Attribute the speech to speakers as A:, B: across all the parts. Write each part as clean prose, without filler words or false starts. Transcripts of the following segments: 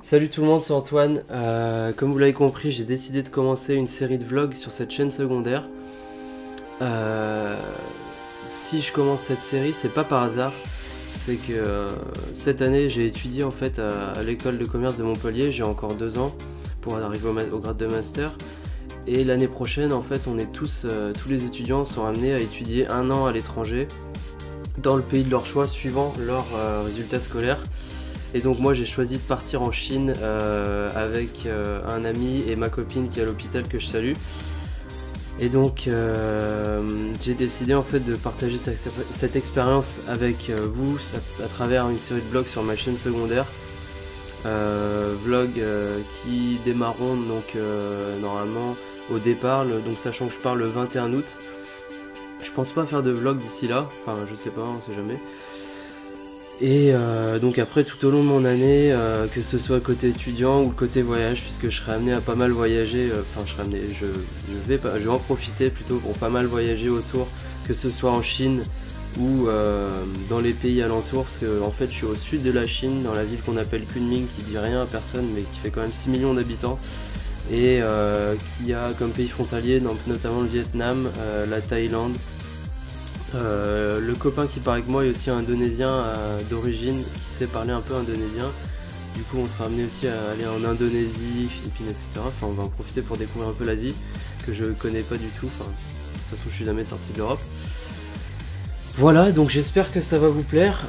A: Salut tout le monde, c'est Antoine. Comme vous l'avez compris, j'ai décidé de commencer une série de vlogs sur cette chaîne secondaire. Si je commence cette série, c'est pas par hasard. C'est que cette année, j'ai étudié en fait à l'école de commerce de Montpellier. J'ai encore 2 ans pour arriver au grade de master. Et l'année prochaine, en fait, on est tous les étudiants sont amenés à étudier 1 an à l'étranger, dans le pays de leur choix, suivant leurs résultats scolaires. Et donc moi j'ai choisi de partir en Chine avec un ami et ma copine qui est à l'hôpital, que je salue. Et donc j'ai décidé en fait de partager cette expérience avec vous à travers une série de vlogs sur ma chaîne secondaire. Vlogs qui démarreront donc normalement au départ, donc sachant que je pars le 21 août. Je pense pas faire de vlog d'ici là, enfin je sais pas, on sait jamais. Et donc après tout au long de mon année, que ce soit côté étudiant ou côté voyage, puisque je serai amené à pas mal voyager, je vais en profiter plutôt pour pas mal voyager autour, que ce soit en Chine ou dans les pays alentours, parce que en fait je suis au sud de la Chine, dans la ville qu'on appelle Kunming, qui dit rien à personne mais qui fait quand même 6 millions d'habitants, et qui a comme pays frontalier notamment le Vietnam, la Thaïlande. Le copain qui part avec moi est aussi un indonésien d'origine, qui sait parler un peu indonésien. Du coup on sera amené aussi à aller en Indonésie, Philippines, etc. Enfin on va en profiter pour découvrir un peu l'Asie, que je connais pas du tout. Enfin, de toute façon je suis jamais sorti de l'Europe. Voilà, donc j'espère que ça va vous plaire.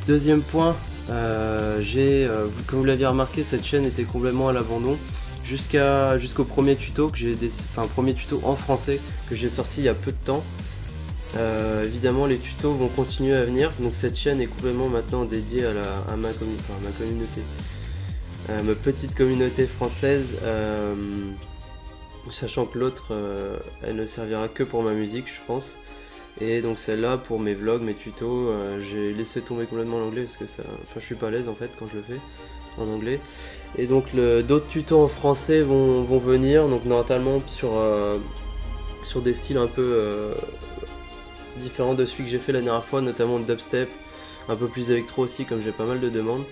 A: Deuxième point, comme vous l'aviez remarqué, cette chaîne était complètement à l'abandon jusqu'au premier tuto premier tuto en français que j'ai sorti il y a peu de temps. Évidemment les tutos vont continuer à venir, donc cette chaîne est complètement maintenant dédiée à ma communauté, ma petite communauté française, sachant que l'autre elle ne servira que pour ma musique je pense, et donc celle-là pour mes vlogs, mes tutos, j'ai laissé tomber complètement l'anglais parce que je suis pas à l'aise en fait quand je le fais en anglais. Et donc d'autres tutos en français vont venir, donc notamment sur des styles un peu différents de celui que j'ai fait la dernière fois, notamment le dubstep, un peu plus électro aussi comme j'ai pas mal de demandes,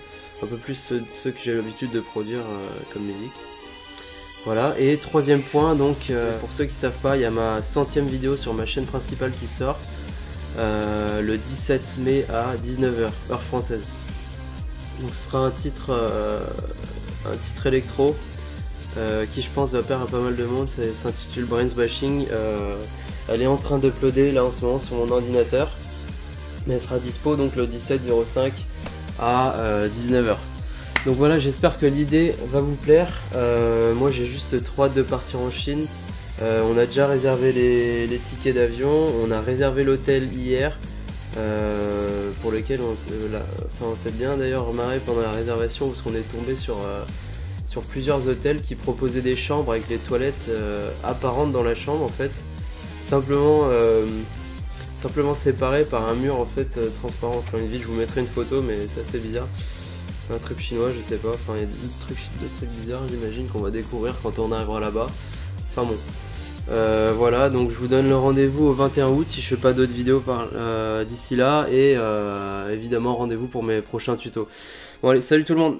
A: un peu plus ceux que j'ai l'habitude de produire comme musique. Voilà, et troisième point, donc pour ceux qui savent pas, il y a ma 100e vidéo sur ma chaîne principale qui sort le 17 mai à 19 h heure française. Donc ce sera un titre électro qui je pense va plaire à pas mal de monde. Ça s'intitule Brains Bashing. Elle est en train d'uploader là en ce moment sur mon ordinateur, mais elle sera dispo donc le 17-05 à 19 h. Donc voilà, j'espère que l'idée va vous plaire. Moi j'ai juste trop hâte de partir en Chine. On a déjà réservé les tickets d'avion, on a réservé l'hôtel hier, pour lequel on s'est bien d'ailleurs remarré pendant la réservation, parce qu'on est tombé sur plusieurs hôtels qui proposaient des chambres avec les toilettes apparentes dans la chambre en fait, simplement séparées par un mur en fait transparent. Enfin une ville, je vous mettrai une photo, mais c'est assez bizarre, un truc chinois je sais pas, enfin il y a d'autres trucs bizarres j'imagine qu'on va découvrir quand on arrivera là-bas, enfin bon. Voilà, donc je vous donne le rendez-vous au 21 août si je fais pas d'autres vidéos d'ici là, et évidemment rendez-vous pour mes prochains tutos. Bon allez, salut tout le monde!